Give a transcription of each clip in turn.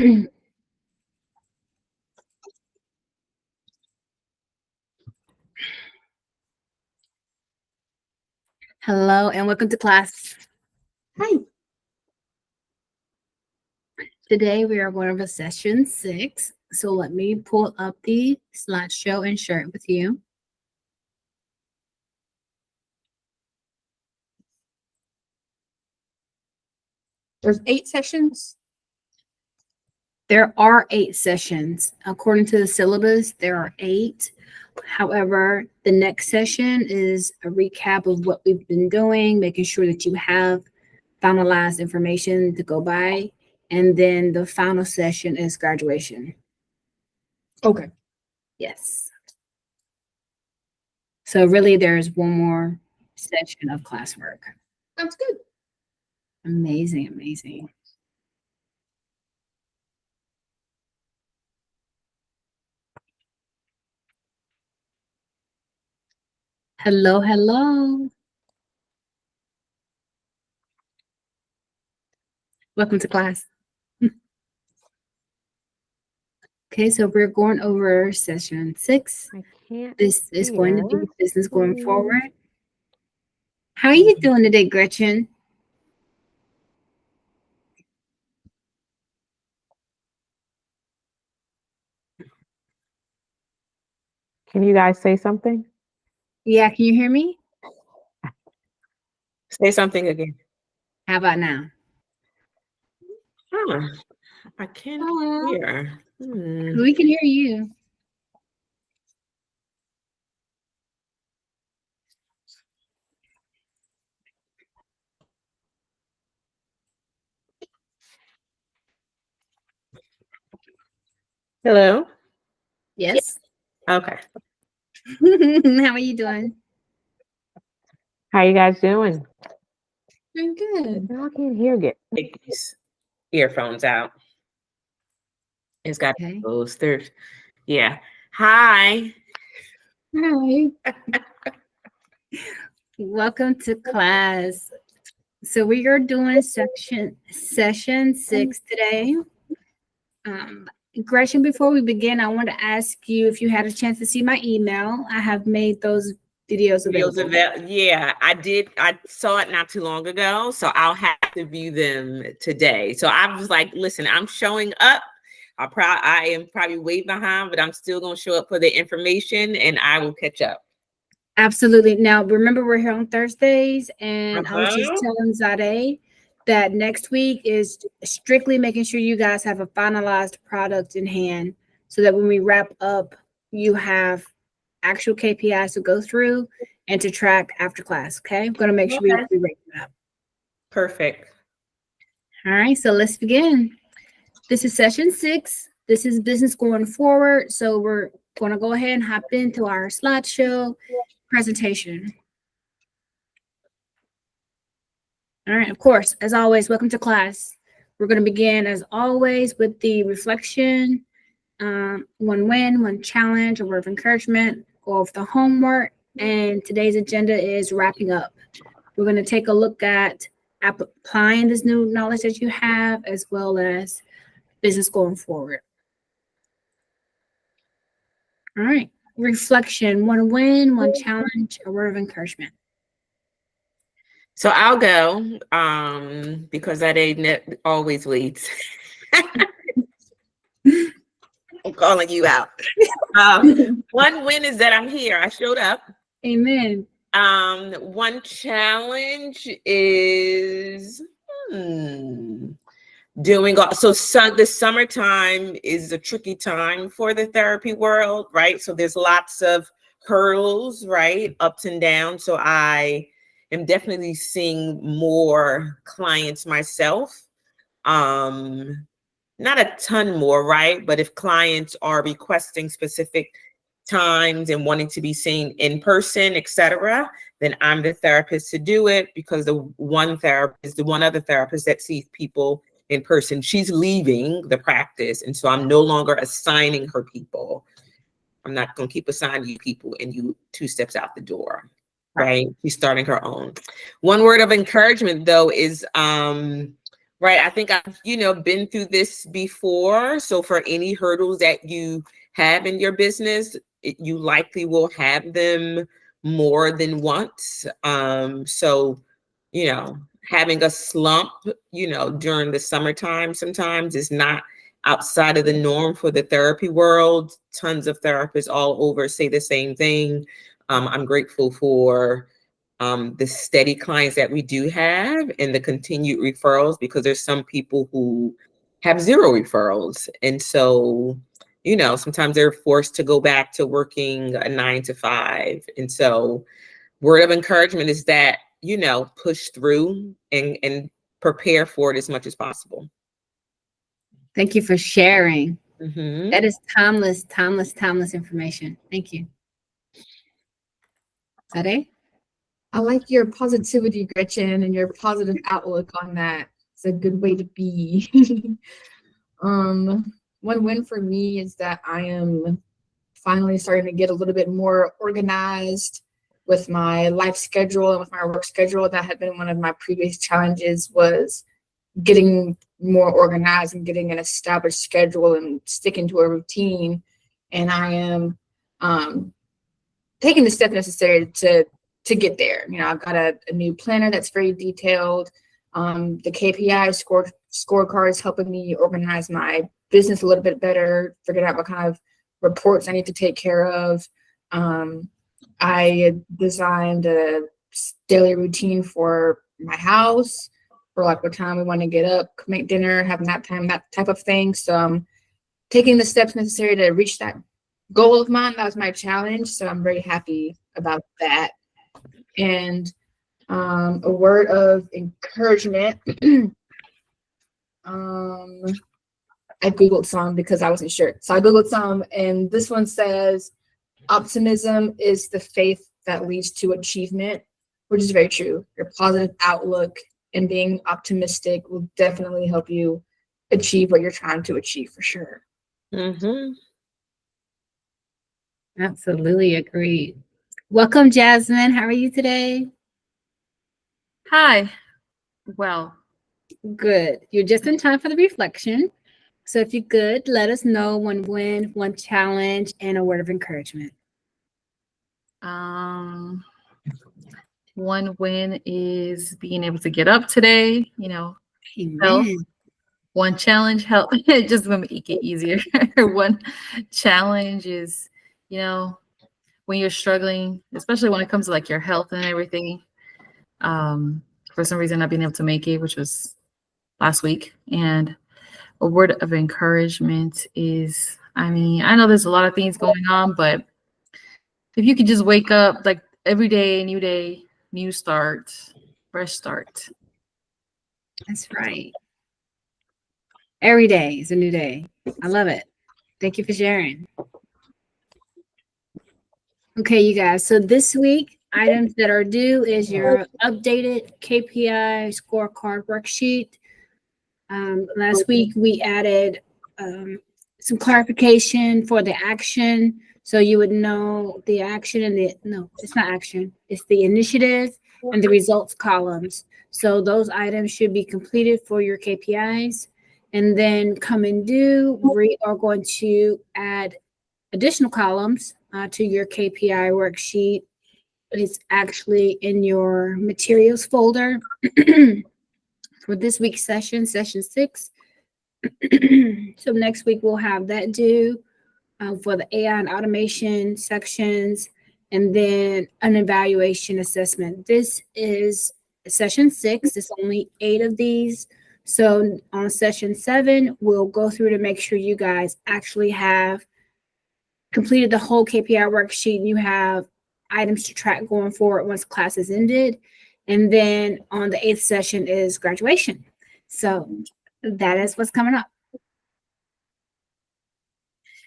Hello and welcome to class. Hi. Today we are going over session 6. So let me pull up the slideshow and share it with you. There's 8 sessions. There are 8 sessions. According to the syllabus, there are 8. However, the next session is a recap of what we've been doing, making sure that you have finalized information to go by. And then the final session is graduation. Okay. Yes. So really there's one more session of classwork. Sounds good. Amazing, amazing. Hello, hello. Welcome to class. Okay, so we're going over session 6. I can't. This is going to be hear. business going forward. How are you doing today, Gretchen? Can you guys say something? Yeah, can you hear me? Say something again. How about now? Huh. I can't hear. We can hear you. Hello? Yes. Okay. How are you doing? How you guys doing? Doing good. I can't hear. Take these earphones out. It's got Okay. those. Yeah. Hi. Hi. Welcome to class. So we are doing session 6 today. Gretchen, before we begin, I want to ask you if you had a chance to see my email. I have made those videos available. Yeah, I did. I saw it not too long ago, so I'll have to view them today. So I was like, listen, I'm showing up. I am probably way behind, but I'm still going to show up for the information and I will catch up. Absolutely. Now, remember, we're here on Thursdays, and I was just telling Zade that next week is strictly making sure you guys have a finalized product in hand so that when we wrap up, you have actual KPIs to go through and to track after class. Okay. I'm going to make sure we rate that. Perfect. All right. So let's begin. This is session 6. This is business going forward. So we're going to go ahead and hop into our slideshow presentation. All right, of course, as always, welcome to class. We're going to begin, as always, with the reflection, one win, one challenge, a word of encouragement, go over the homework, and today's agenda is wrapping up. We're going to take a look at applying this new knowledge that you have, as well as business going forward. All right, reflection, one win, one challenge, a word of encouragement. So I'll go because that ain't always leads. I'm calling you out. One win is that I'm here. I showed up. Amen. One challenge is doing the summertime is a tricky time for the therapy world, right? So there's lots of hurdles, right? Ups and downs. So I am definitely seeing more clients myself. Not a ton more, right? But if clients are requesting specific times and wanting to be seen in person, etc., then I'm the therapist to do it, because the one other therapist that sees people in person, she's leaving the practice. And so I'm no longer assigning her people. I'm not going to keep assigning you people and you 2 steps out the door, right? She's starting her own. One word of encouragement, though, is Right. I think I've, been through this before. So for any hurdles that you have in your business, you likely will have them more than once. So, having a slump, during the summertime sometimes is not outside of the norm for the therapy world. Tons of therapists all over say the same thing. I'm grateful for the steady clients that we do have and the continued referrals, because there's some people who have zero referrals. And so, sometimes they're forced to go back to working a 9 to 5. And so word of encouragement is that, push through and prepare for it as much as possible. Thank you for sharing. Mm-hmm. That is timeless information. Thank you. Sade? I like your positivity, Gretchen, and your positive outlook on that. It's a good way to be. One win for me is that I am finally starting to get a little bit more organized with my life schedule and with my work schedule. That had been one of my previous challenges, was getting more organized and getting an established schedule and sticking to a routine. And I am taking the steps necessary to get there. I've got a new planner that's very detailed. The KPI scorecard is helping me organize my business a little bit better, figuring out what kind of reports I need to take care of. I designed a daily routine for my house, for like what time we want to get up, make dinner, have nap time, that type of thing. So I'm taking the steps necessary to reach that goal of mine. That was my challenge. So I'm very happy about that. And a word of encouragement. I Googled some because I wasn't sure. So I Googled some, and this one says, optimism is the faith that leads to achievement, which is very true. Your positive outlook and being optimistic will definitely help you achieve what you're trying to achieve, for sure. Mm-hmm. Absolutely agreed. Welcome, Jasmine. How are you today? Hi. Well, Good. You're just in time for the reflection. So if you could, let us know one win, one challenge, and a word of encouragement. one win is being able to get up today, health. Amen. One challenge, health, just to make it easier. One challenge is, when you're struggling, especially when it comes to like your health and everything, for some reason not being able to make it, which was last week. And a word of encouragement is, I know there's a lot of things going on, but if you could just wake up like every day, new start, fresh start. That's right. Every day is a new day. I love it. Thank you for sharing. Okay, you guys. So this week, items that are due is your updated KPI scorecard worksheet. Last week, we added some clarification for the action. So you would know the action and no, it's not action. It's the initiative and the results columns. So those items should be completed for your KPIs. And then coming due, we are going to add additional columns to your KPI worksheet. It's actually in your materials folder for this week's session 6. So next week we'll have that due for the AI and automation sections, and then an evaluation assessment. This is session 6. It's only 8 of these. So on session 7, we'll go through to make sure you guys actually have completed the whole KPI worksheet and you have items to track going forward once class is ended. And then on the 8th session is graduation. So that is what's coming up.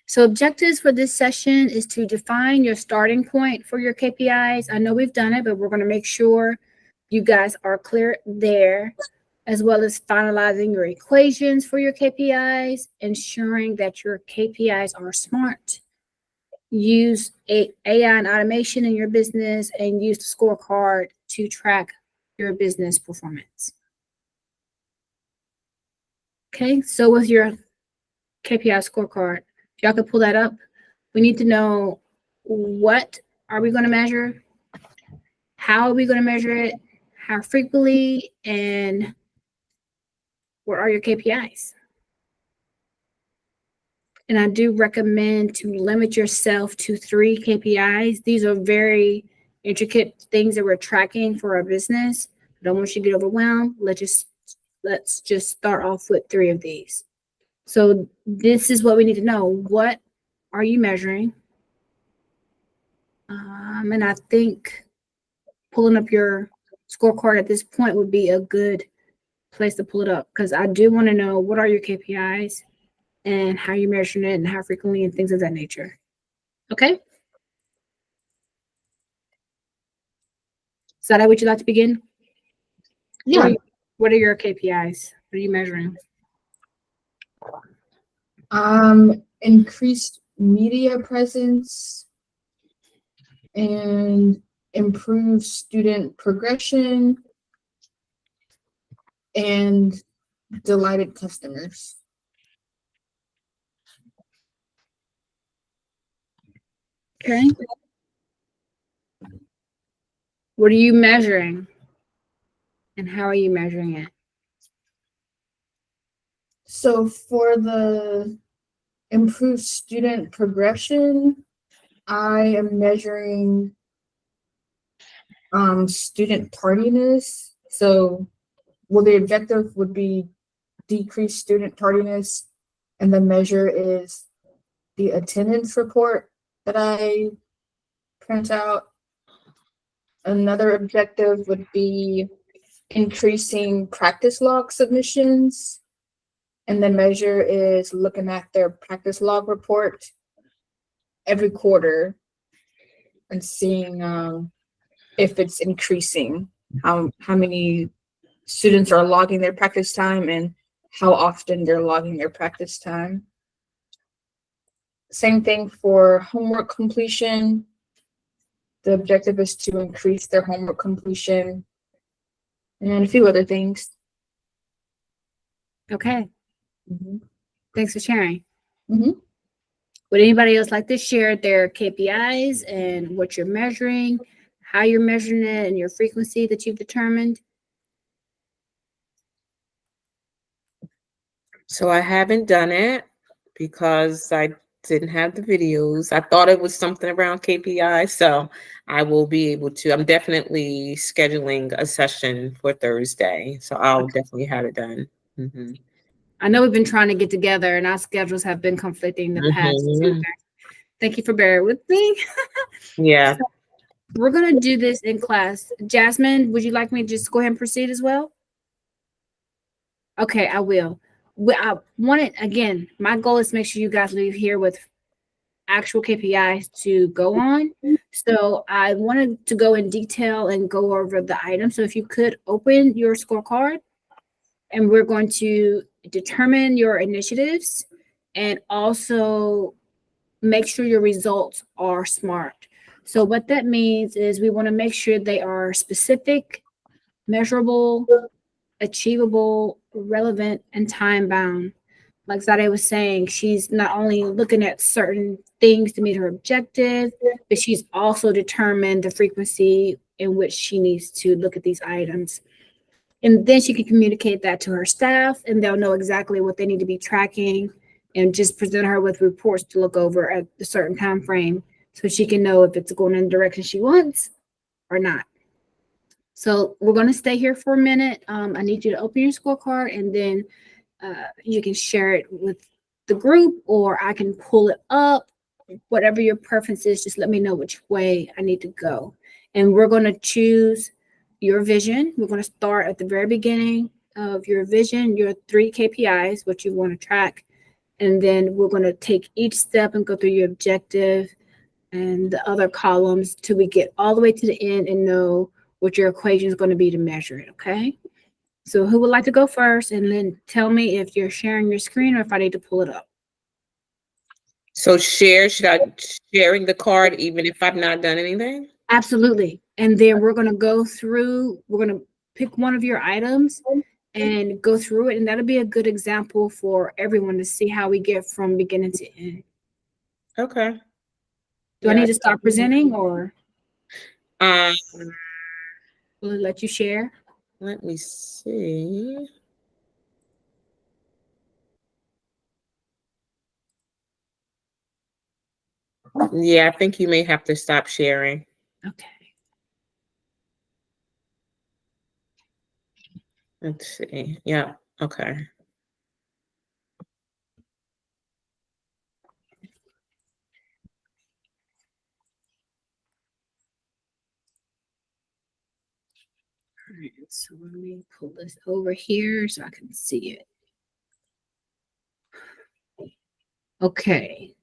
So objectives for this session is to define your starting point for your KPIs. I know we've done it, but we're going to make sure you guys are clear there, as well as finalizing your equations for your KPIs, ensuring that your KPIs are smart. Use AI and automation in your business, and use the scorecard to track your business performance. Okay, so with your KPI scorecard, if y'all could pull that up, we need to know what are we going to measure, how are we going to measure it, how frequently, and what are your KPIs? And I do recommend to limit yourself to 3 KPIs. These are very intricate things that we're tracking for our business. I don't want you to get overwhelmed. Let's just start off with 3 of these. So this is what we need to know. What are you measuring? And I think pulling up your scorecard at this point would be a good place to pull it up, because I do want to know what are your KPIs and how you're measuring it and how frequently and things of that nature. Okay? Sada, would you like to begin? Yeah. What are your KPIs? What are you measuring? Increased media presence and improve student progression and delighted customers. Okay. What are you measuring? And how are you measuring it? So for the improved student progression, I am measuring student tardiness. So the objective would be decrease student tardiness, and the measure is the attendance report that I print out. Another objective would be increasing practice log submissions, and the measure is looking at their practice log report every quarter and seeing if it's increasing, how many students are logging their practice time and how often they're logging their practice time. Same thing for homework completion. The objective is to increase their homework completion and a few other things. Okay. Mm-hmm. Thanks for sharing. Mm-hmm. Would anybody else like to share their KPIs and what you're measuring, how you're measuring it, and your frequency that you've determined? So I haven't done it because I didn't have the videos. I thought it was something around KPI, so I will be able to. I'm definitely scheduling a session for Thursday, so I'll definitely have it done. Mm-hmm. I know we've been trying to get together and our schedules have been conflicting the past 2 days. Thank you for bearing with me. Yeah. So we're going to do this in class. Jasmine, would you like me to just go ahead and proceed as well? Okay, I will. I want it, again, my goal is to make sure you guys leave here with actual KPIs to go on. So I wanted to go in detail and go over the items. So if you could open your scorecard, and we're going to determine your initiatives and also make sure your results are SMART. So what that means is we want to make sure they are specific, measurable, achievable, relevant, and time bound. Like Zade was saying, she's not only looking at certain things to meet her objective, but she's also determined the frequency in which she needs to look at these items. And then she can communicate that to her staff, and they'll know exactly what they need to be tracking, and just present her with reports to look over at a certain time frame so she can know if it's going in the direction she wants or not. So we're going to stay here for a minute. I need you to open your scorecard, and then you can share it with the group, or I can pull it up. Whatever your preference is, just let me know which way I need to go. And we're going to choose your vision. We're going to start at the very beginning of your vision, your 3 KPIs, what you want to track. And then we're going to take each step and go through your objective and the other columns till we get all the way to the end and know what your equation is going to be to measure it. Okay. So who would like to go first? And then tell me if you're sharing your screen or if I need to pull it up. So should I sharing the card even if I've not done anything? Absolutely. And then we're going to go through, we're going to pick one of your items and go through it. And that'll be a good example for everyone to see how we get from beginning to end. Okay. Do I Yeah. need to start presenting or Um, will it let you share? let me see. Yeah, I think you may have to stop sharing. Okay. Let's see. Yeah. Okay. All right, so let me pull this over here so I can see it. Okay.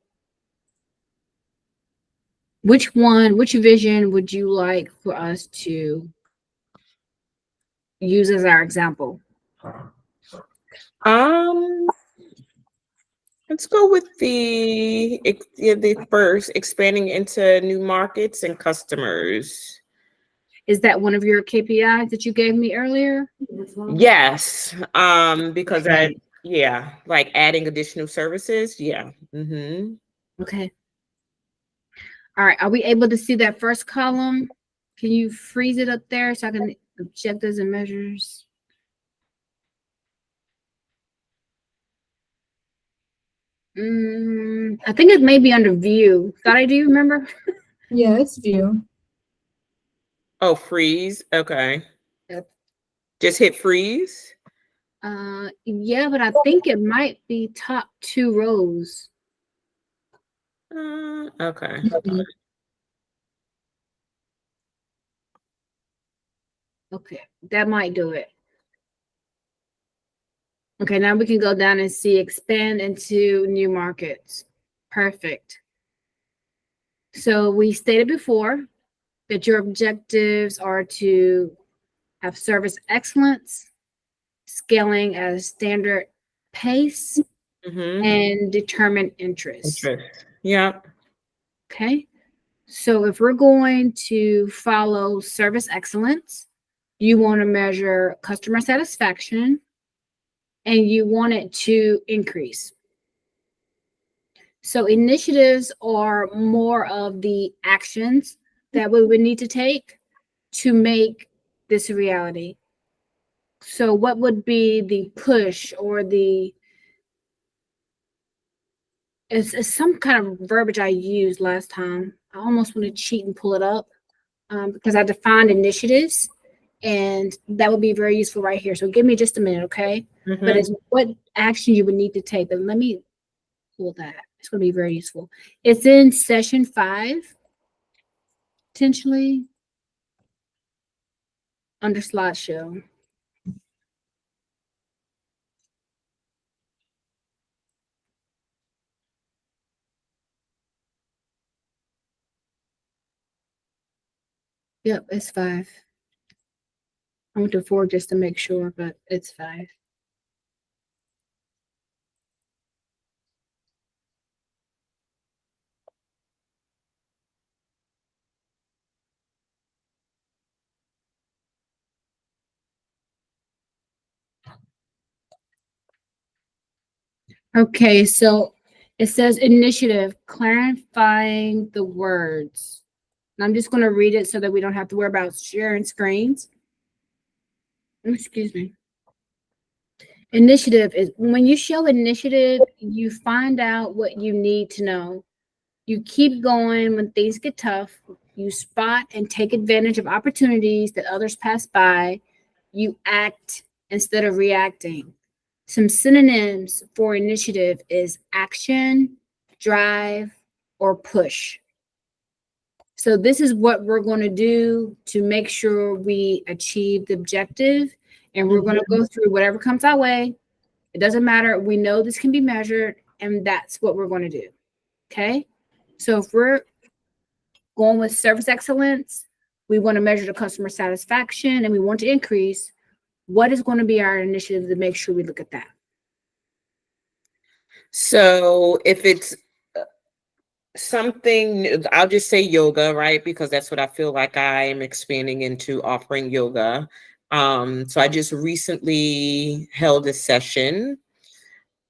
Which vision would you like for us to use as our example? Let's go with the first, expanding into new markets and customers. Is that one of your KPIs that you gave me earlier? Yes. Because like adding additional services. Yeah. Mm-hmm. Okay. All right. Are we able to see that first column? Can you freeze it up there so I can objectives and measures? I think it may be under view. Thought do you remember? Yeah, it's view. Oh, freeze. Okay. Yep. Just hit freeze. Yeah, but I think it might be top 2 rows. Okay. Okay, that might do it. Okay, now we can go down and see expand into new markets. Perfect. So we stated before that your objectives are to have service excellence, scaling at a standard pace, Mm-hmm. and determine interest. Yeah. Okay. So if we're going to follow service excellence, you want to measure customer satisfaction and you want it to increase. So initiatives are more of the actions that we would need to take to make this a reality. So what would be the push or it's some kind of verbiage I used last time. I almost want to cheat and pull it up because I defined initiatives and that would be very useful right here. So give me just a minute, okay? Mm-hmm. But it's what action you would need to take. But let me pull that. It's going to be very useful. It's in session 5, potentially under slideshow. Yep, it's 5. I went to 4 just to make sure, but it's 5. Okay, so it says initiative, clarifying the words. And I'm just going to read it so that we don't have to worry about sharing screens. Excuse me. Initiative is when you show initiative, you find out what you need to know. You keep going when things get tough. You spot and take advantage of opportunities that others pass by. You act instead of reacting. Some synonyms for initiative is action, drive, or push. So this is what we're going to do to make sure we achieve the objective. And we're going to go through whatever comes our way. It doesn't matter. We know this can be measured, and that's what we're going to do. Okay. So if we're going with service excellence, we want to measure the customer satisfaction and we want to increase. What is going to be our initiative to make sure we look at that? So if it's something, I'll just say yoga, right? Because that's what I feel like I am expanding into, offering yoga. So I just recently held a session.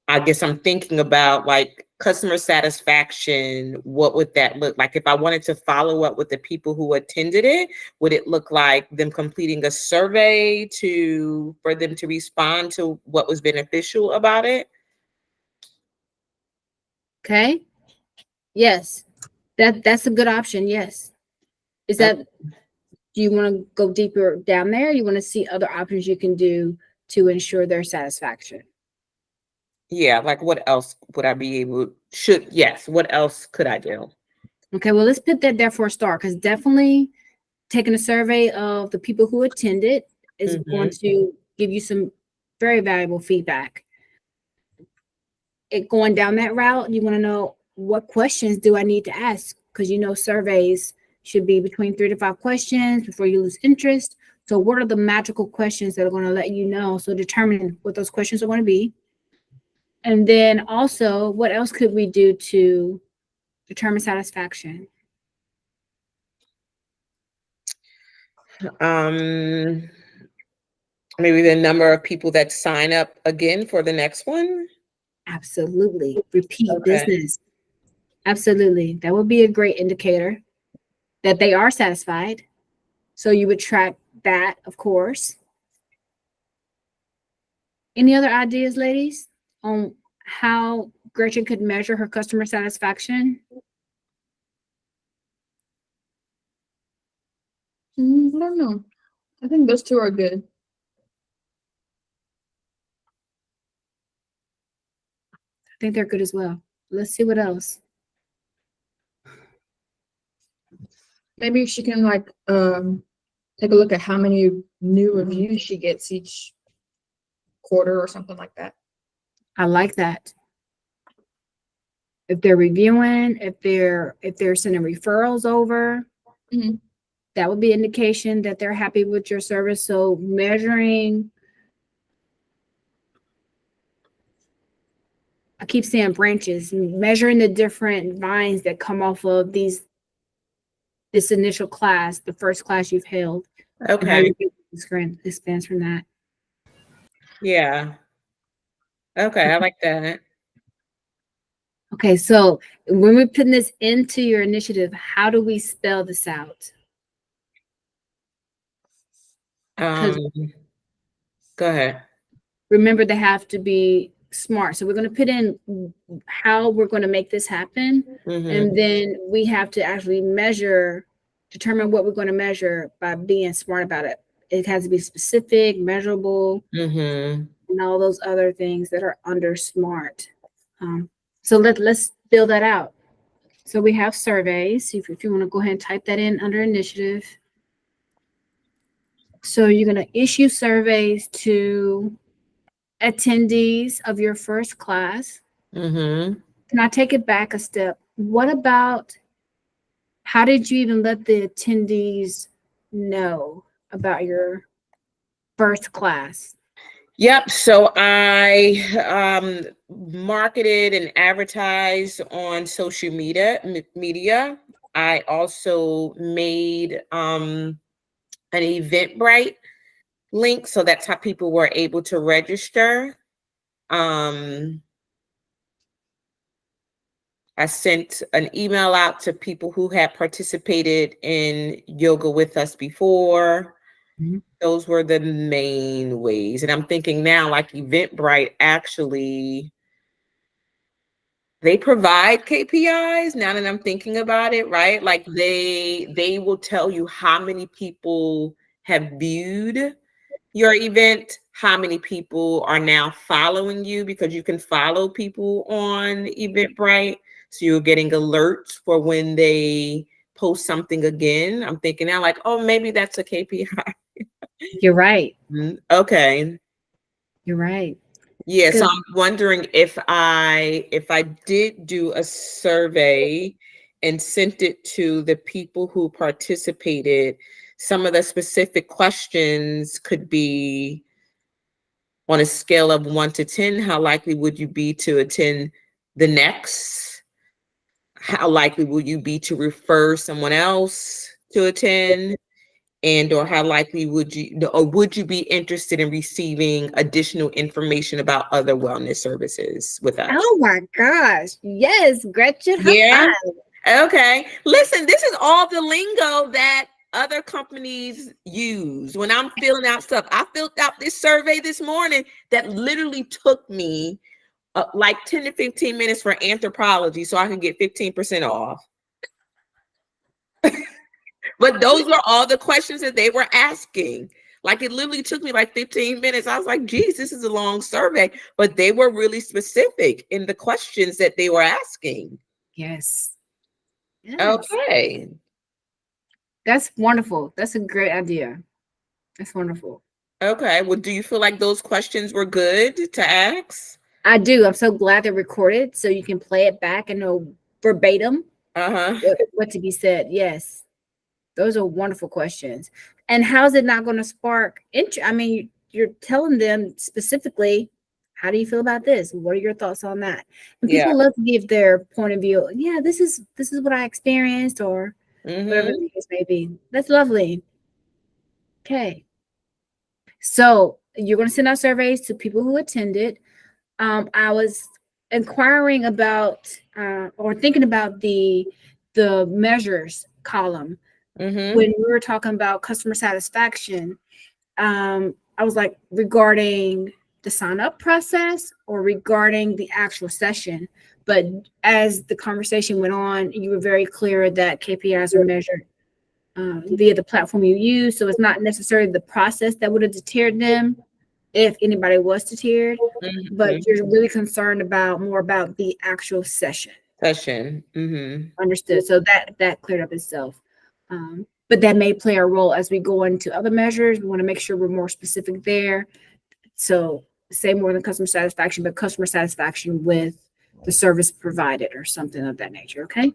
I guess I'm thinking about like customer satisfaction. What would that look like? If I wanted to follow up with the people who attended it, would it look like them completing a survey for them to respond to what was beneficial about it? Okay. Yes. That's a good option. Yes. Is that, do you want to go deeper down there? You want to see other options you can do to ensure their satisfaction? Yeah, like what else would I be able, what else could I do? Okay, well, let's put that there for a start, because definitely taking a survey of the people who attended is going to give you some very valuable feedback. Going down that route, you want to know, what questions do I need to ask? Because surveys should be between 3 to 5 questions before you lose interest. So what are the magical questions that are going to let you know? So determine what those questions are going to be. And then also, what else could we do to determine satisfaction? Maybe the number of people that sign up again for the next one. Absolutely. Repeat Okay. business. Absolutely. That would be a great indicator that they are satisfied. So you would track that, of course. Any other ideas, ladies, on how Gretchen could measure her customer satisfaction? I don't know. I think those two are good. I think they're good as well. Let's see what else. Maybe she can take a look at how many new reviews she gets each quarter or something like that. I like that. If they're reviewing, if they're sending referrals over, Mhm. that would be indication that they're happy with your service. So measuring, I keep saying branches, measuring the different vines that come off of this initial class, the first class you've held. And how Okay. your business expands from that. Yeah. Okay, I like that. Okay, so when we're putting this into your initiative, how do we spell this out? Go ahead. Remember, they have to be smart. So we're going to put in how we're going to make this happen. And then we have to actually determine what we're going to measure by being smart about it. It has to be specific, measurable, and all those other things that are under smart. So let's build that out. So we have surveys. If you want to go ahead and type that in under initiative. So you're going to issue surveys to attendees of your first class. Can I take it back a step? What about, how did you even let the attendees know about your first class? Yep. So I marketed and advertised on social media. I also made an Eventbrite link, so that's how people were able to register. I sent an email out to people who had participated in yoga with us before. Those were the main ways. And I'm thinking now, like Eventbrite, actually, they provide KPIs now that I'm thinking about it, right? Like they will tell you how many people have viewed your event, how many people are now following you, because you can follow people on Eventbrite. So you're getting alerts for when they post something again. I'm thinking now, like, oh, maybe that's a KPI. You're right. Okay. You're right. Yeah, so Good. I'm wondering if I did do a survey and sent it to the people who participated, some of the specific questions could be on a scale of 1 to 10, how likely would you be to attend the next? How likely will you be to refer someone else to attend? And or how likely would you be interested in receiving additional information about other wellness services with us? Oh my gosh. Yes, Gretchen. High Yeah. five. Okay. Listen, this is all the lingo that other companies use. When I'm filling out stuff, I filled out this survey this morning that literally took me like 10 to 15 minutes for anthropology so I can get 15% off. But those were all the questions that they were asking. Like it literally took me like 15 minutes. I was like, geez, this is a long survey. But they were really specific in the questions that they were asking. Yes. Yes. Okay. That's wonderful. That's a great idea. That's wonderful. Okay. Well, do you feel like those questions were good to ask? I do. I'm so glad they're recorded so you can play it back and know verbatim Uh-huh. what to be said. Yes. Those are wonderful questions. And how's it not going to spark interest? I mean, you're telling them specifically, how do you feel about this? What are your thoughts on that? And Yeah. people love to give their point of view. Yeah, this is what I experienced, or whatever Mhm. the case may be. That's lovely. Okay. So you're going to send out surveys to people who attended. I was inquiring about or thinking about the measures column. Mhm. When we were talking about customer satisfaction, I was like, regarding the sign up process or regarding the actual session. But as the conversation went on, you were very clear that KPIs are measured via the platform you use. So it's not necessarily the process that would have deterred them if anybody was deterred, but Mhm. you're really concerned about more about the actual session. Session. Mhm. Understood. So that cleared up itself. But that may play a role as we go into other measures. We want to make sure we're more specific there. So say more than customer satisfaction, but customer satisfaction with the service provided or something of that nature. Okay.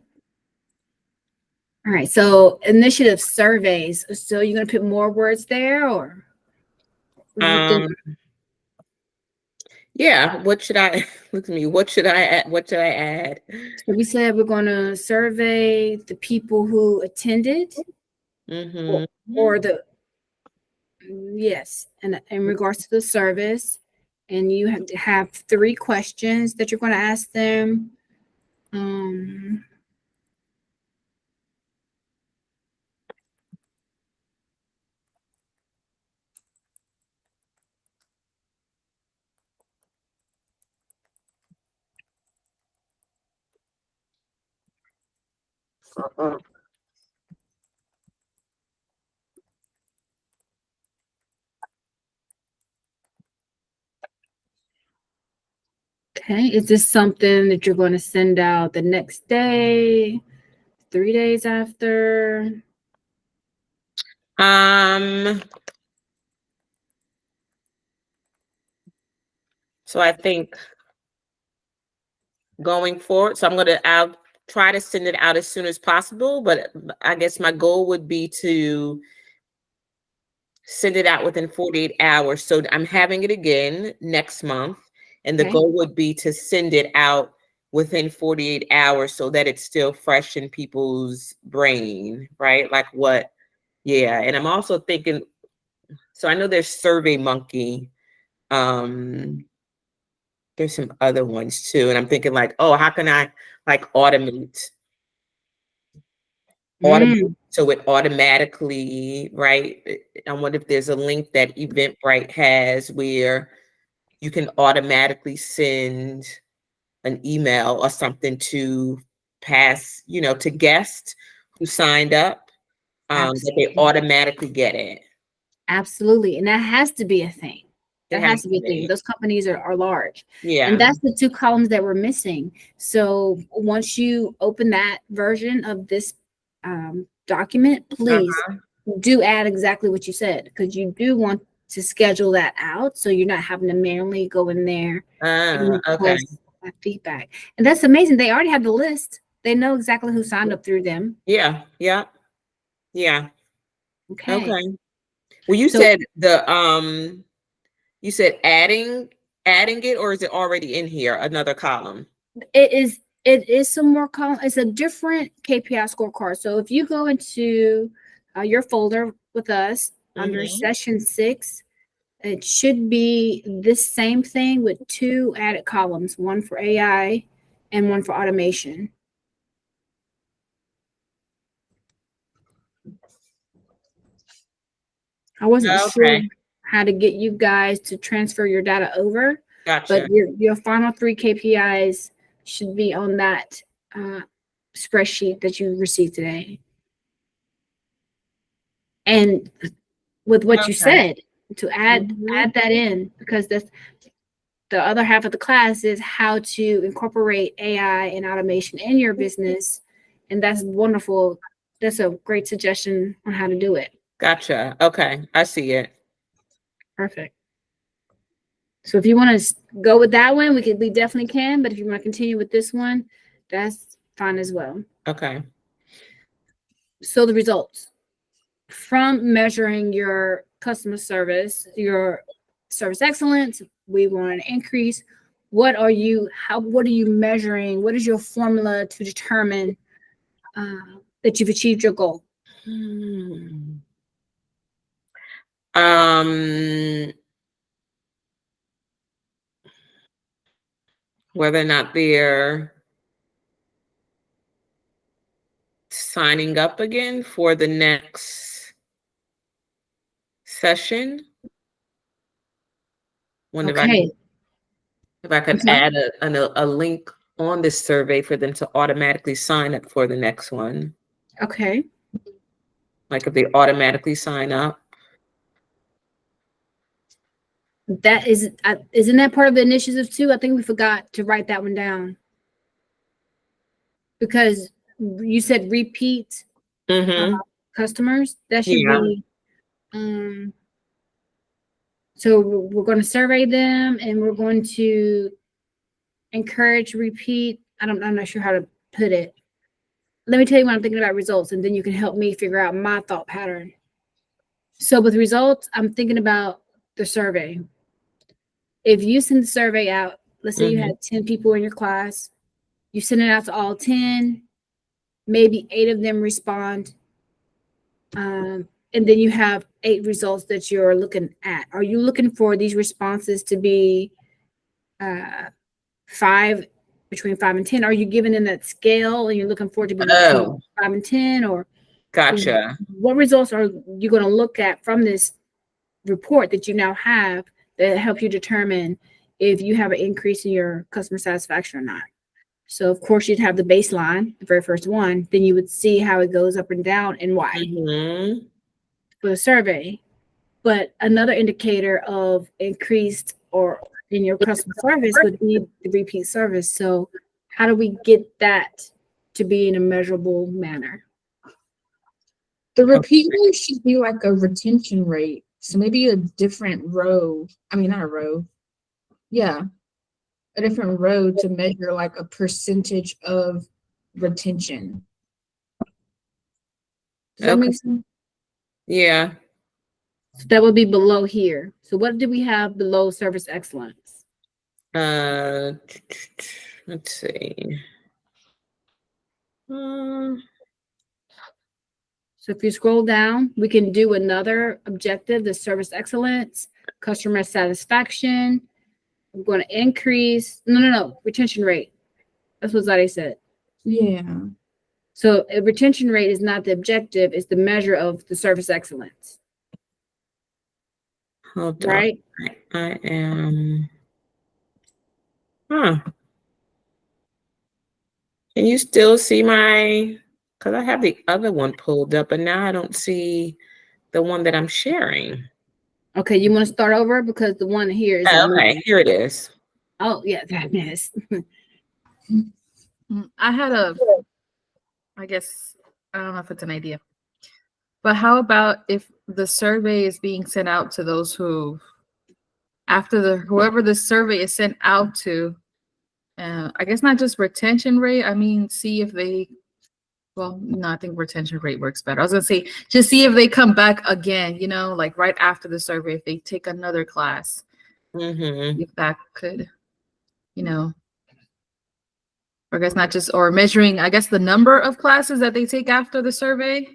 All right. So initiative surveys. So you're going to put more words there, or what do you think? Yeah. What should I look at me? What should I add? What should I add? So we said we're going to survey the people who attended, Mhm. or the yes, and in regards to the service, and you have to have 3 questions that you're going to ask them. Okay, is this something that you're going to send out the next day, 3 days after? So I think going forward, I'll try to send it out as soon as possible, but I guess my goal would be to send it out within 48 hours. So I'm having it again next month, and the Okay. goal would be to send it out within 48 hours so that it's still fresh in people's brain, right? Like what? Yeah. And I'm also thinking, so I know there's Survey Monkey. There's some other ones too. And I'm thinking like, oh, how can I like automate so it automatically, right? I wonder if there's a link that Eventbrite has where you can automatically send an email or something to pass, to guests who signed up, that they Absolutely. automatically get it. Absolutely. And that has to be a thing. It That has has to be a to thing. be. Those companies are large. Yeah. And that's the 2 columns that we're missing. So once you open that version of this document, please do add exactly what you said, because you do want to schedule that out so you're not having to manually go in there and Okay. post that feedback. And that's amazing. They already have the list. They know exactly who signed up through them. Yeah. Yeah. Okay. Okay. Well, you So- said you said adding it, or is it already in here? Another column. It is some more column. It's a different KPI scorecard. So if you go into your folder with us under Mhm. session 6. It should be this same thing with 2 added columns, one for AI and one for automation. I wasn't sure Okay. how to get you guys to transfer your data over, Gotcha. but your final 3 KPIs should be on that spreadsheet that you received today. And with what you Okay. said, to add Mhm. that in, because that's the other half of the class is how to incorporate AI and automation in your business, and that's wonderful. That's a great suggestion on how to do it. Gotcha. Okay. I see it. Perfect. So if you want to go with that one, we definitely can. But if you want to continue with this one, that's fine as well. Okay. So the results from measuring your customer service, your service excellence, we want an increase. What are you measuring? What is your formula to determine that you've achieved your goal? Whether or not they're signing up again for the next session. Wonder Okay. if I could sorry? add a link on this survey for them to automatically sign up for the next one. Okay. Like if they automatically sign up. That isn't that part of the initiative too? I think we forgot to write that one down because you said repeat Mm-hmm. customers. That should Yeah. be so we're going to survey them and we're going to encourage repeat. I'm not sure how to put it. Let me tell you what I'm thinking about results, and then you can help me figure out my thought pattern. So with results, I'm thinking about the survey. If you send the survey out, let's say you Mm-hmm. had 10 people in your class, you send it out to all 10, maybe 8 of them respond. And then you have 8 results that you're looking at. Are you looking for these responses to be 5, between 5 and 10? Are you giving them that scale and you're looking for it to be between Oh, 5 and 10? Or gotcha. what results are you going to look at from this report that you now have that help you determine if you have an increase in your customer satisfaction or not? So of course you'd have the baseline, the very first one, then you would see how it goes up and down and why Mm-hmm. for the survey. But another indicator of increased or in your customer service would be the repeat service. So how do we get that to be in a measurable manner? The repeat rate should be like a retention rate. So maybe a different row. I mean, not a row. Yeah. A different row to measure like a percentage of retention. Does that Okay. make sense? Yeah. So that would be below here. So what do we have below service excellence? Let's see. So if you scroll down, we can do another objective, the service excellence, customer satisfaction. I'm going to increase, no, retention rate. That's what Zadi said. Yeah. So a retention rate is not the objective, it's the measure of the service excellence. Hold on. Right? I am. Can you still see my? Because I have the other one pulled up, but now I don't see the one that I'm sharing. Okay, you want to start over because the one here is Okay, here it is. Oh yeah, that is. I had I guess, I don't know if it's an idea, but how about if the survey is being sent out to those who, after whoever the survey is sent out to, I guess not just retention rate, I mean, see if they, well, no, I think retention rate works better. I was gonna say, just see if they come back again, like right after the survey, if they take another class, Mm-hmm. if that could, or I guess not just, or measuring, I guess the number of classes that they take after the survey.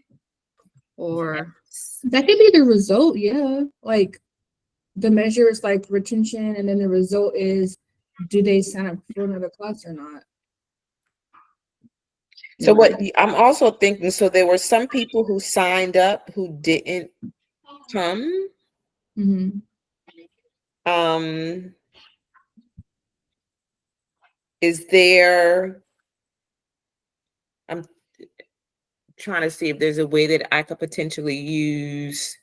or That could be the result, yeah. Like the measure is like retention, and then the result is do they sign up for another class or not? So what I'm also thinking, so there were some people who signed up who didn't come. Mhm. Is there, I'm trying to see if there's a way that I could potentially use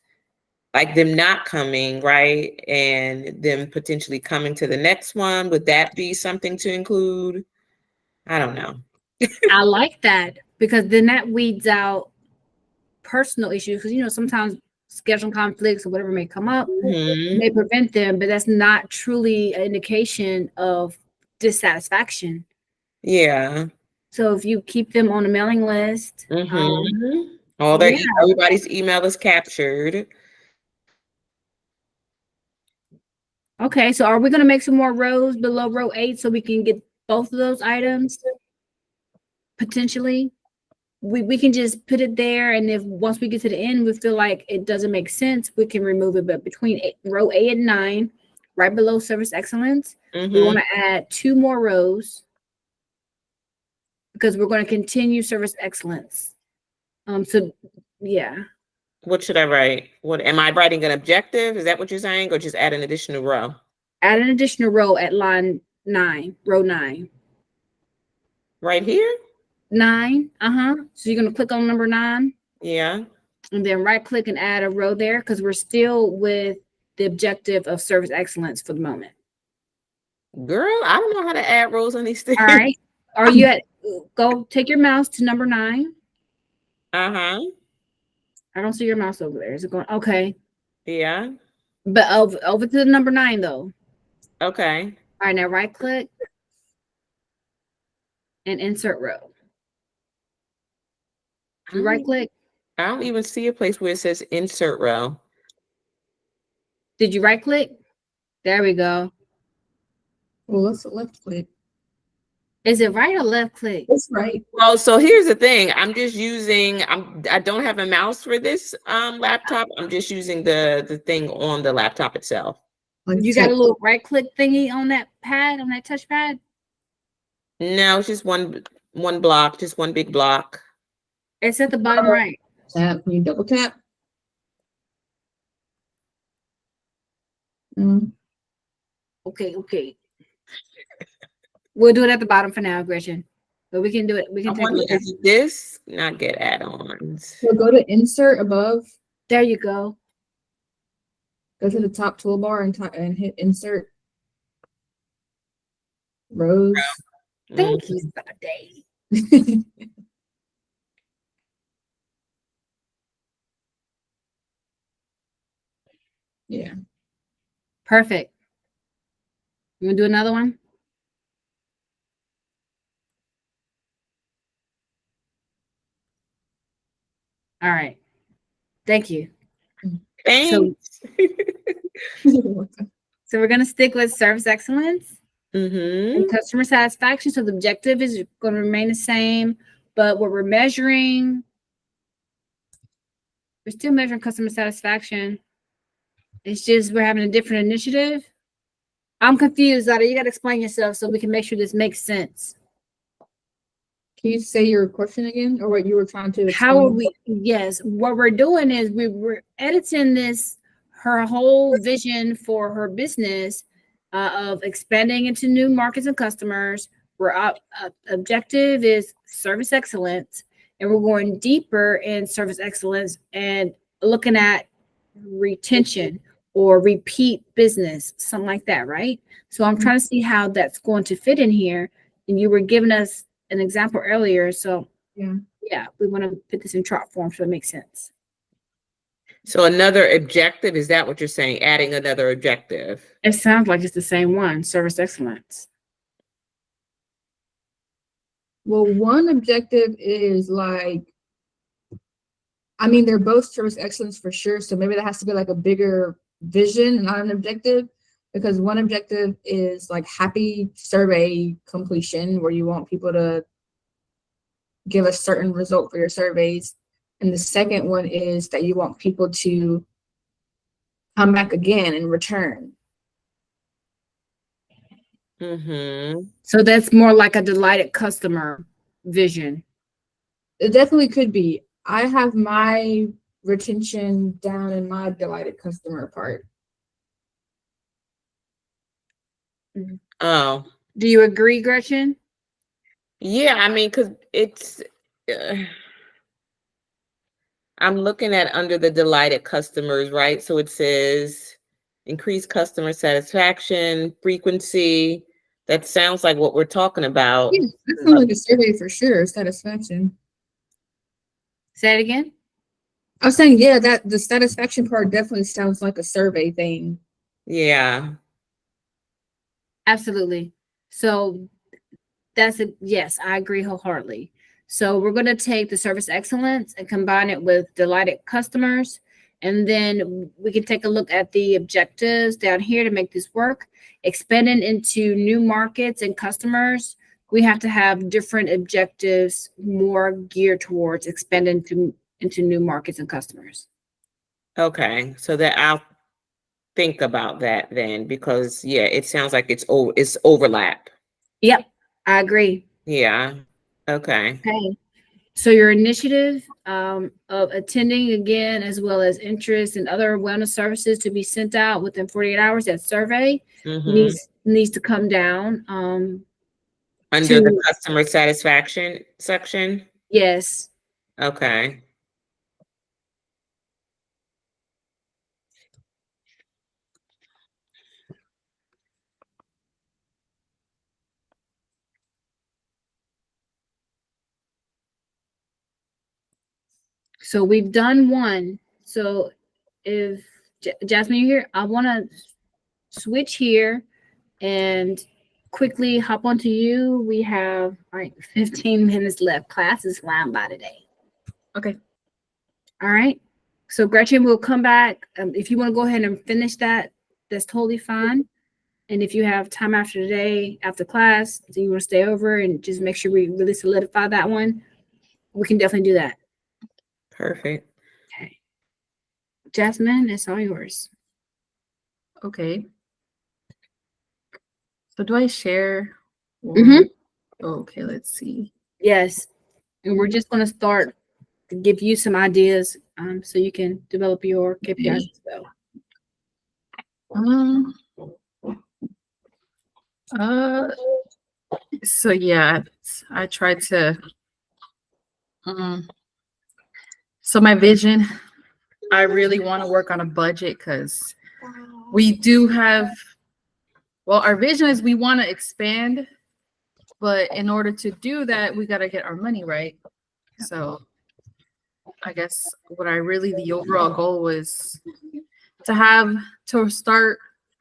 like them not coming, right? And them potentially coming to the next one. Would that be something to include? I don't know. I like that because then that weeds out personal issues because sometimes scheduling conflicts or whatever may come up Mhm. may prevent them, but that's not truly an indication of dissatisfaction. Yeah. So if you keep them on the mailing list, Mhm. All that yeah. everybody's email is captured. Okay, so are we going to make some more rows below row 8 so we can get both of those items potentially? We can just put it there, and if once we get to the end we feel like it doesn't make sense, we can remove it. But between row 8 and 9, right below service excellence, we want to add 2 more rows because we're going to continue service excellence. So yeah. What should I write? What am I writing, an objective? Is that what you're saying? Or just add an additional row? Add an additional row at line 9, row 9. Right here? 9, so you're going to click on number 9. Yeah. And then right click and add a row there because we're still with the objective of service excellence for the moment. Girl, I don't know how to add rows on these things. All right. Are you at, go take your mouse to number 9. Uh-huh. I don't see your mouse over there. Is it going? Okay. Yeah. But over to the number 9 though. Okay. All right, now right click and insert row. You right click. I don't even see a place where it says insert row. Did you right click? There we go. Well, let's left click. Is it right or left click? That's right. Well, so here's the thing. I'm just using, I don't have a mouse for this laptop. I'm just using the thing on the laptop itself. Like You got a little right click thingy on that pad, on that touch pad? No, it's just one block, just one big block. It's at the bottom right. tap. Can you double tap? Mm. Okay. We'll do it at the bottom for now, Gretchen. But we can do it. We I can take a wonder, look at is it. it this? Not get add-ons. So go to insert above. There you go. Go to the top toolbar and hit insert rows. Thank you, Sunday. Yeah. Perfect. You want to do another one? All right. Thank you. Thanks. So we're going to stick with service excellence Mm-hmm. and customer satisfaction. So the objective is going to remain the same, but what we're measuring, we're still measuring customer satisfaction. It's just we're having a different initiative. I'm confused, Zada. You got to explain yourself so we can make sure this makes sense. Can you say your question again, or what you were trying to explain? How are we? Yes, what we're doing is we're editing this, her whole vision for her business of expanding into new markets and customers. We're objective is service excellence, and we're going deeper in service excellence and looking at retention or repeat business, something like that, right? So I'm trying to see how that's going to fit in here. And you were giving us an example earlier, so yeah, we want to put this in chart form so it makes sense. So another objective, is that what you're saying? Adding another objective? It sounds like it's the same one, service excellence. Well, one objective is like, I mean, they're both service excellence for sure. So maybe that has to be like a bigger vision and not an objective, because one objective is like happy survey completion, where you want people to give a certain result for your surveys. And the second one is that you want people to come back again and return. Mm-hmm. So that's more like a delighted customer vision. It definitely could be. I have my retention down in my delighted customer part. Oh, Do you agree, Gretchen? yeah. I mean, because it's, I'm looking at under the delighted customers, right? So it says increase customer satisfaction, frequency. That sounds like what we're talking about. Yeah, that sounds like a survey for sure. Satisfaction. Say it again. I was saying, yeah, that the satisfaction part definitely sounds like a survey thing. Yeah. Absolutely. So that's a yes, I agree wholeheartedly. So we're going to take the service excellence and combine it with delighted customers. And then we can take a look at the objectives down here to make this work. Expanding into new markets and customers, we have to have different objectives more geared towards expanding into new markets and customers. Okay. So that I'll think about that then, because yeah, it sounds like it's overlap. Yep, I agree. Yeah. Okay. Okay. So your initiative of attending again, as well as interest in other wellness services to be sent out within 48 hours, that survey Mm-hmm. needs to come down. Under the to customer satisfaction section. yes. Okay. So we've done one. So if Jasmine, you're here, I want to switch here and quickly hop onto you. We have like 15 minutes left. Class is flying by today. Okay. All right. So Gretchen will come back. If you want to go ahead and finish that, that's totally fine. And if you have time after today, after class, so you want to stay over and just make sure we really solidify that one, we can definitely do that. Perfect. Okay. Jasmine, it's all yours. Okay. So do I share? Or- Mhm. Okay, let's see. Yes. And we're just going to start to give you some ideas so you can develop your KPIs as well. Um. So yeah, I tried to. So my vision, I really want to work on a budget because we do have. Well, our vision is we want to expand, but in order to do that, we got to get our money right. So I guess the overall goal was to start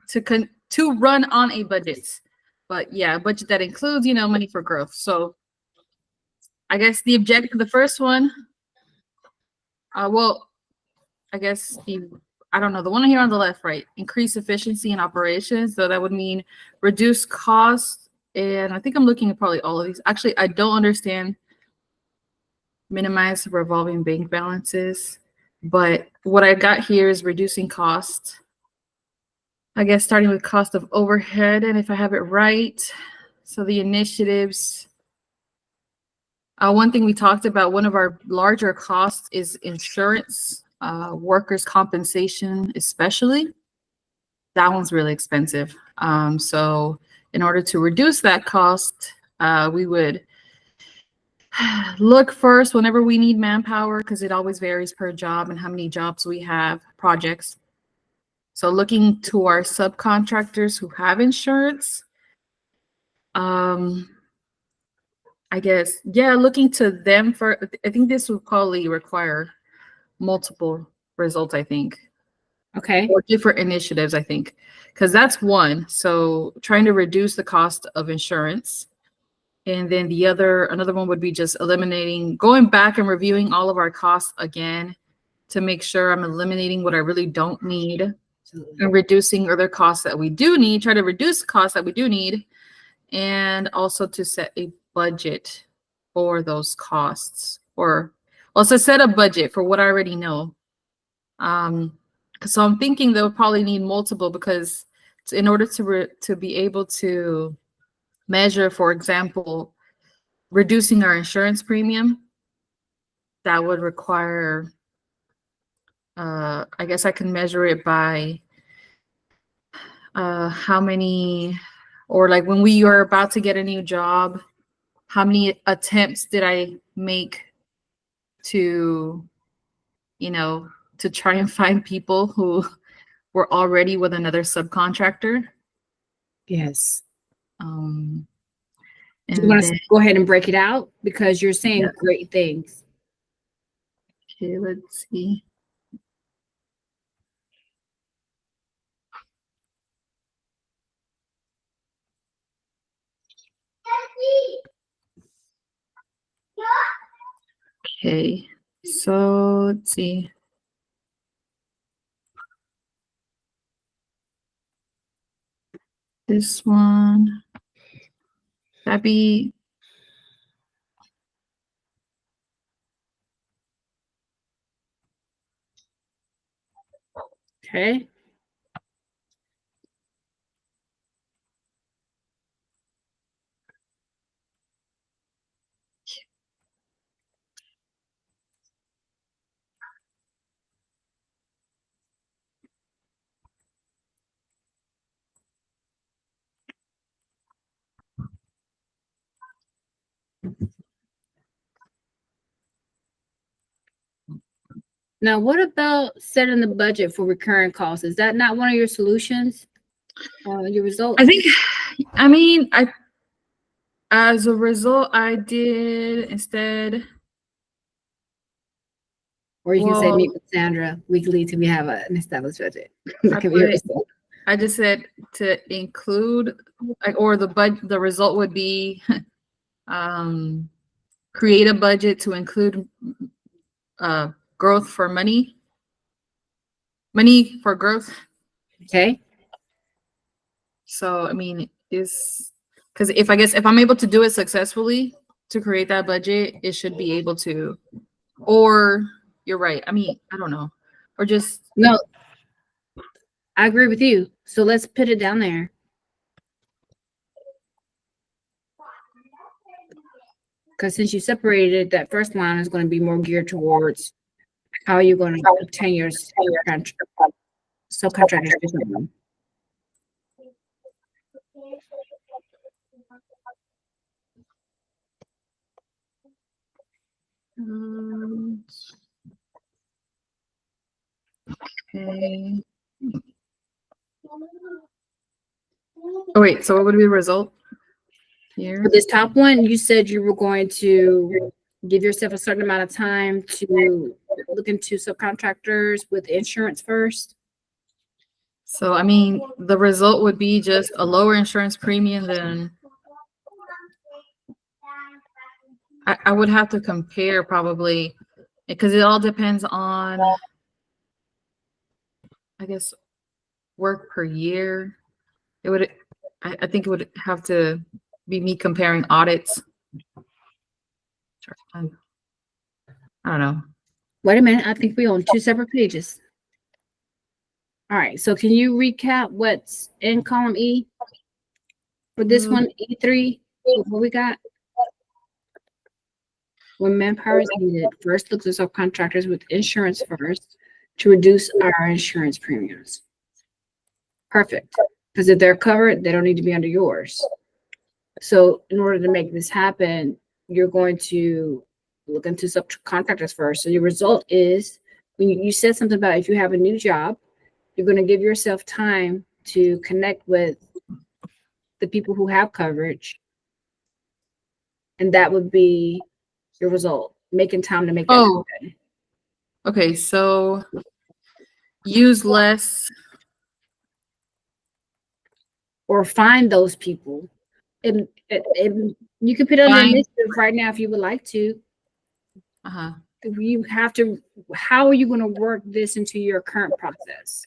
to run on a budget. But yeah, a budget that includes, money for growth. So I guess the first one, well, I guess I don't know, the one here on the left, right? Increase efficiency in operations. So that would mean reduce costs. And I think I'm looking at probably all of these. Actually, I don't understand minimize revolving bank balances. But what I got here is reducing cost. I guess starting with cost of overhead, and if I have it right, so the initiatives. One thing we talked about, one of our larger costs is insurance, workers' compensation, especially. That one's really expensive. So in order to reduce that cost, we would look first whenever we need manpower, because it always varies per job and how many jobs we have, projects. So looking to our subcontractors who have insurance, I guess, yeah, looking to them for, I think this would probably require multiple results, I think. Okay. Or different initiatives, I think, because that's one. So trying to reduce the cost of insurance. And then another one would be just going back and reviewing all of our costs again to make sure I'm eliminating what I really don't need and reducing other costs that we do need, try to reduce costs that we do need, and also to set a budget for those costs or Also set a budget for what I already know. So I'm thinking they'll probably need multiple because in order to be able to measure, for example, reducing our insurance premium, that would require, I guess I can measure it by how many, or like when we are about to get a new job, how many attempts did I make to, to try and find people who were already with another subcontractor. Yes. Um, Do you and want then, to go ahead and break it out because you're saying Yeah. great things? okay, let's see. Okay, so let's see. This one, that'd be, Okay. Now, what about setting the budget for recurring costs? Is that not one of your solutions? Your results? I think, I mean, as a result, I did instead, Or you can say well, meet with Sandra weekly till we have an established budget. I That could be your put- result. I just said to include, or the result would be, create a budget to include growth for money for growth. Okay. So I mean, is because if I'm able to do it successfully to create that budget, it should be able to. Or you're right. I mean, I don't know. Or just No, I agree with you. So let's put it down there. Because since you separated, that first line is going to be more geared towards how are you going to obtain your subcontractors differently. okay. Oh wait, so what would be the result here? For this top one, you said you were going to give yourself a certain amount of time to look into subcontractors with insurance first. So I mean, the result would be just a lower insurance premium than I would have to compare probably because it all depends on, I guess, work per year. It would, I think it would have to be me comparing audits. I don't know. Wait a minute. I think we own two separate pages. All right. So can you recap what's in column E for this one, E3? What we got? When manpower is needed, first look to subcontractors with insurance first to reduce our insurance premiums. Perfect. Because if they're covered, they don't need to be under yours. So in order to make this happen, you're going to look into subcontractors first. So your result is when you said something about if you have a new job, you're going to give yourself time to connect with the people who have coverage. And that would be your result, making time to make that Oh, happen. okay. So use less. Or find those people. And you can put it under Find- initiative right now if you would like to. Uh-huh. You have to, how are you going to work this into your current process?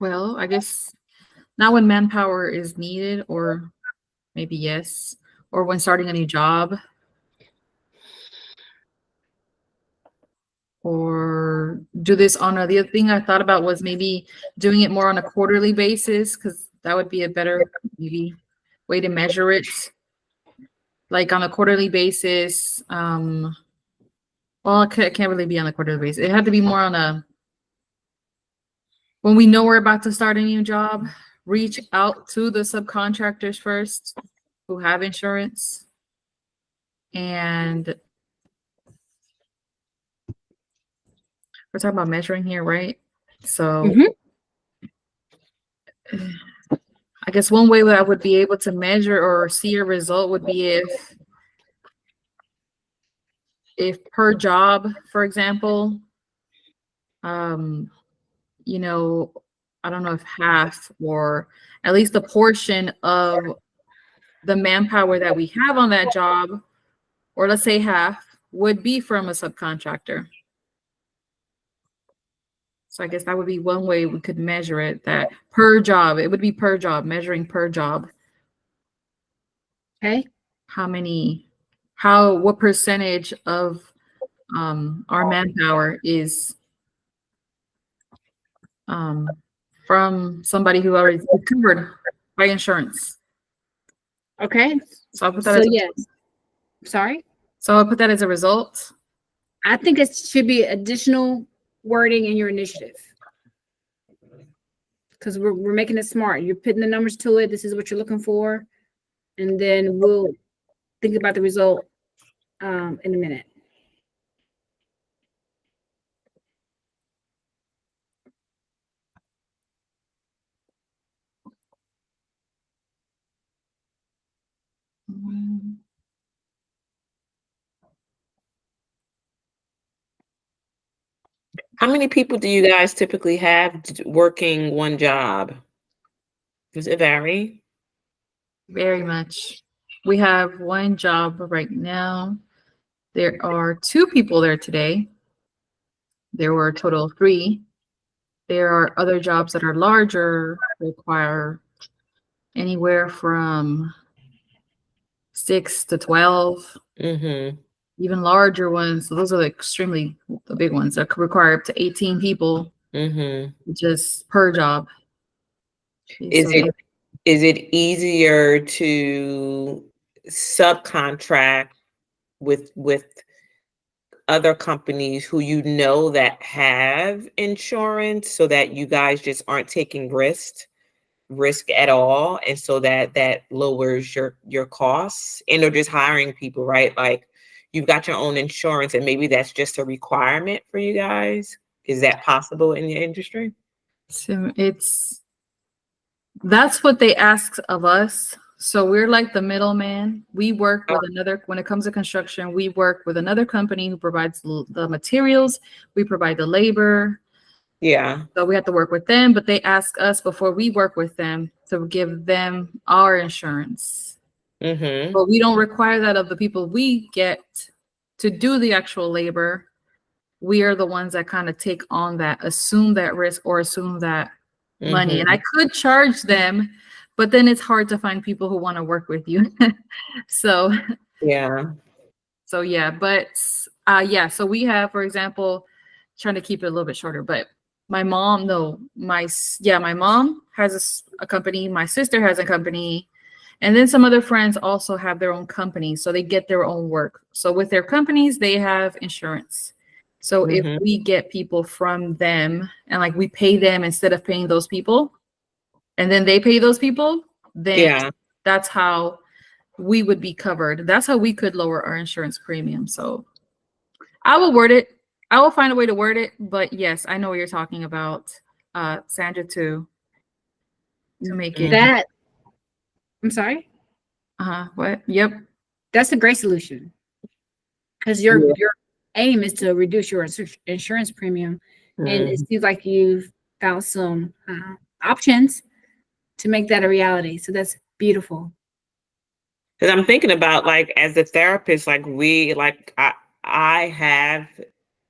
Well, I guess not when manpower is needed, or maybe yes. Or when starting a new job. Or do this on the other thing I thought about was maybe doing it more on a quarterly basis, because that would be a better maybe way to measure it. Like on a quarterly basis. Well, it can't really be on a quarterly basis. It had to be more on a when we know we're about to start a new job, reach out to the subcontractors first who have insurance. And we're talking about measuring here, right? So I guess one way that I would be able to measure or see a result would be if per job, for example, you know, I don't know if half or at least a portion of the manpower that we have on that job, or let's say half, would be from a subcontractor. So I guess that would be one way we could measure it, that per job, it would be per job, measuring per job. Okay. What percentage of our manpower is from somebody who already is covered by insurance. Okay. So I'll put that So as yes. Sorry. So I'll put that as a result. I think it should be additional wording in your initiative. Because we're making it smart. You're putting the numbers to it. This is what you're looking for. And then we'll think about the result in a minute. How many people do you guys typically have working one job? Does it vary? Very much. We have one job right now. There are 2 people there today. There were a total of 3. There are other jobs that are larger, require anywhere from 6 to 12, Mm-hmm. even larger ones. So those are the big ones that could require up to 18 people just per job. Is it easier to subcontract with other companies who you know that have insurance so that you guys just aren't taking risk at all, and so that lowers your costs, and or just hiring people, right? Like you've got your own insurance and maybe that's just a requirement for you guys. Is that possible in your industry? So that's what they ask of us. So we're like the middleman. We work with when it comes to construction, we work with another company who provides the materials. We provide the labor. Yeah. So we have to work with them, but they ask us before we work with them to give them our insurance. But we don't require that of the people we get to do the actual labor. We are the ones that kind of take on that, assume that risk or assume that money. And I could charge them, but then it's hard to find people who want to work with you. So yeah. So we have, for example, trying to keep it a little bit shorter, but my mom has a company, my sister has a company, and then some other friends also have their own companies, so they get their own work. So with their companies, they have insurance. So if we get people from them and like we pay them instead of paying those people, and then they pay those people, then that's how we would be covered. That's how we could lower our insurance premium. So I will find a way to word it, but yes, I know what you're talking about, Sandra, to make it. That, I'm sorry? What? Yep. That's a great solution. Because your aim is to reduce your insurance premium. And it seems like you've found some options to make that a reality. So that's beautiful. Because I'm thinking about, like, as a therapist, like I have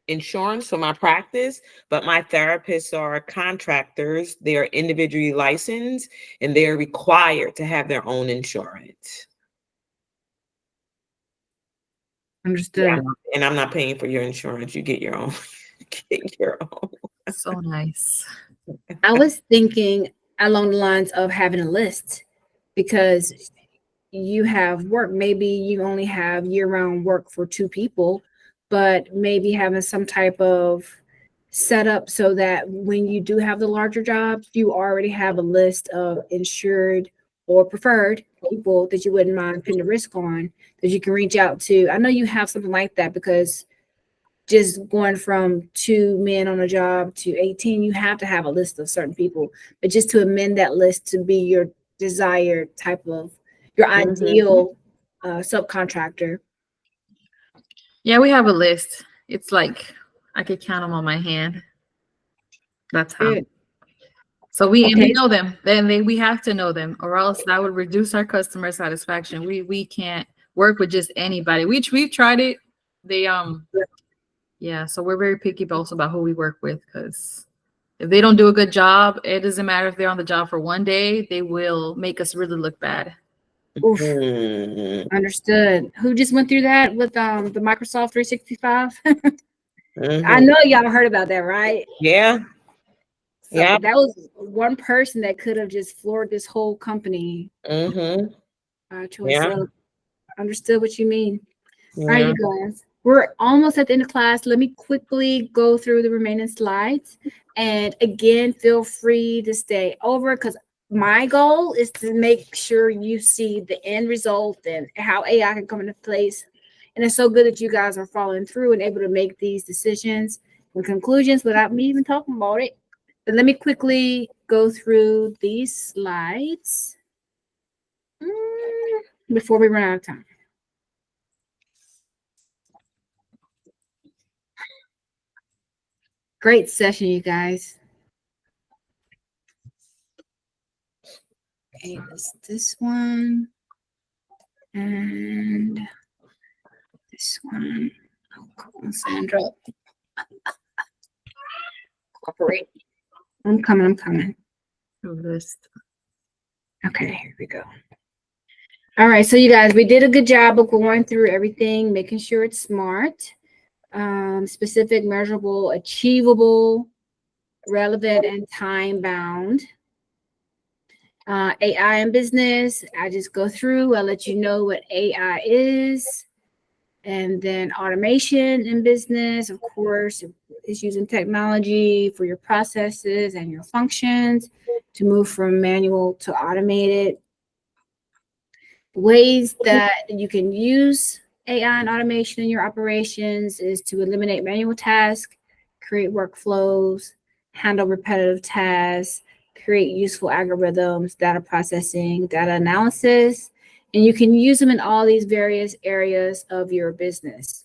insurance for my practice, but my therapists are contractors. They are individually licensed and they're required to have their own insurance. Understood. Yeah, and I'm not paying for your insurance. You get your own. Get your own. So nice. I was thinking along the lines of having a list because you have work. Maybe you only have year-round work for 2 people, but maybe having some type of setup so that when you do have the larger jobs, you already have a list of insured or preferred people that you wouldn't mind putting the risk on that you can reach out to. I know you have something like that because just going from 2 men on a job to 18, you have to have a list of certain people. But just to amend that list to be your desired type of your ideal subcontractor. Yeah, we have a list. It's like I could count them on my hand. That's how. Good. So we Okay. know them. We have to know them, or else that would reduce our customer satisfaction. We can't work with just anybody. We've tried it. They yeah. So we're very picky also about who we work with, because if they don't do a good job, it doesn't matter if they're on the job for 1 day. They will make us really look bad. Oof. Mhm. Understood. Who just went through that with the Microsoft 365? I Mhm. know y'all heard about that, right? Yeah. So Yeah. that was one person that could have just floored this whole company Mm-hmm. to a Yeah. sub. Understood what you mean. All right, Yeah. you guys. We're almost at the end of class. Let me quickly go through the remaining slides. And again, feel free to stay over because my goal is to make sure you see the end result and how AI can come into place. And it's so good that you guys are following through and able to make these decisions and conclusions without me even talking about it. But let me quickly go through these slides before we run out of time. Great session, you guys. Okay, this one and this one. Oh, come on, Sandra. Cooperate. I'm coming. List. Okay, here we go. All right, so you guys, we did a good job of going through everything, making sure it's smart, specific, measurable, achievable, relevant, and time bound. AI in business, I just go through, I'll let you know what AI is. And then automation in business, of course, is using technology for your processes and your functions to move from manual to automated. Ways that you can use AI and automation in your operations is to eliminate manual tasks, create workflows, handle repetitive tasks, create useful algorithms, data processing, data analysis, and you can use them in all these various areas of your business.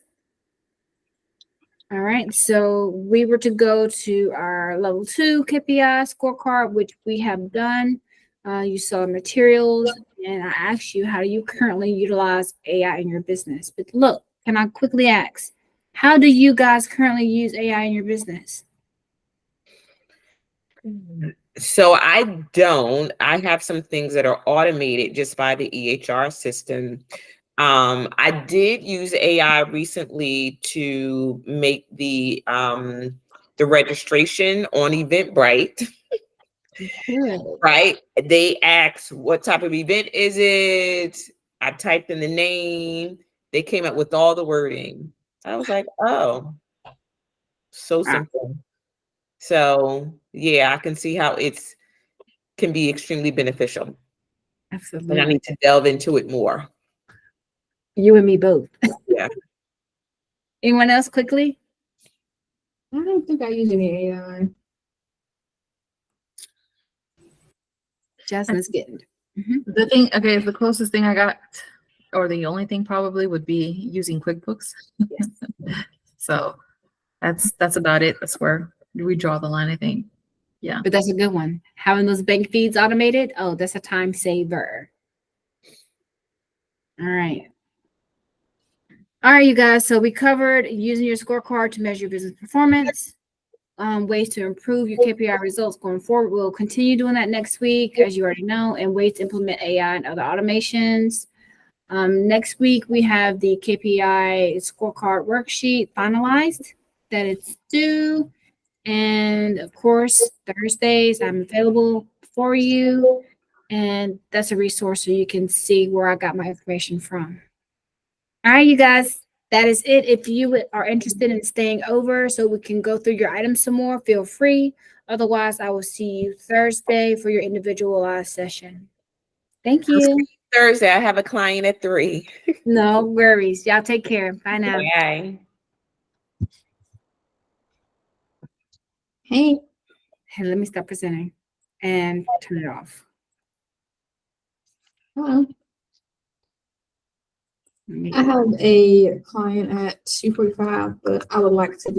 All right, so we were to go to our level 2 KPI scorecard, which we have done. You saw materials, and I asked you, how do you currently utilize AI in your business? But look, can I quickly ask, how do you guys currently use AI in your business? So I don't. I have some things that are automated just by the EHR system. I did use AI recently to make the registration on Eventbrite. Right? They asked, what type of event is it? I typed in the name. They came up with all the wording. I was like, oh, so simple. So yeah, I can see how it's can be extremely beneficial. Absolutely. And I need to delve into it more. You and me both. Yeah. Anyone else quickly? I don't think I use any AI. Jasmine's getting. The thing, okay, the closest thing I got, or the only thing probably, would be using QuickBooks. Yes. So that's about it. That's where we draw the line, I think. Yeah. But that's a good one. Having those bank feeds automated, oh, that's a time saver. All right. All right, you guys. So we covered using your scorecard to measure your business performance, ways to improve your KPI results going forward. We'll continue doing that next week, as you already know, and ways to implement AI and other automations. Next week, we have the KPI scorecard worksheet finalized that it's due. And of course, Thursdays, I'm available for you. And that's a resource so you can see where I got my information from. All right, you guys, that is it. If you are interested in staying over so we can go through your items some more, feel free. Otherwise, I will see you Thursday for your individualized session. Thank you. Thursday, I have a client at 3. No worries. Y'all take care. Bye now. Bye. Hey, Hey, let me stop presenting and turn it off. hello. Let me- I have a client at 2:45, but I would like to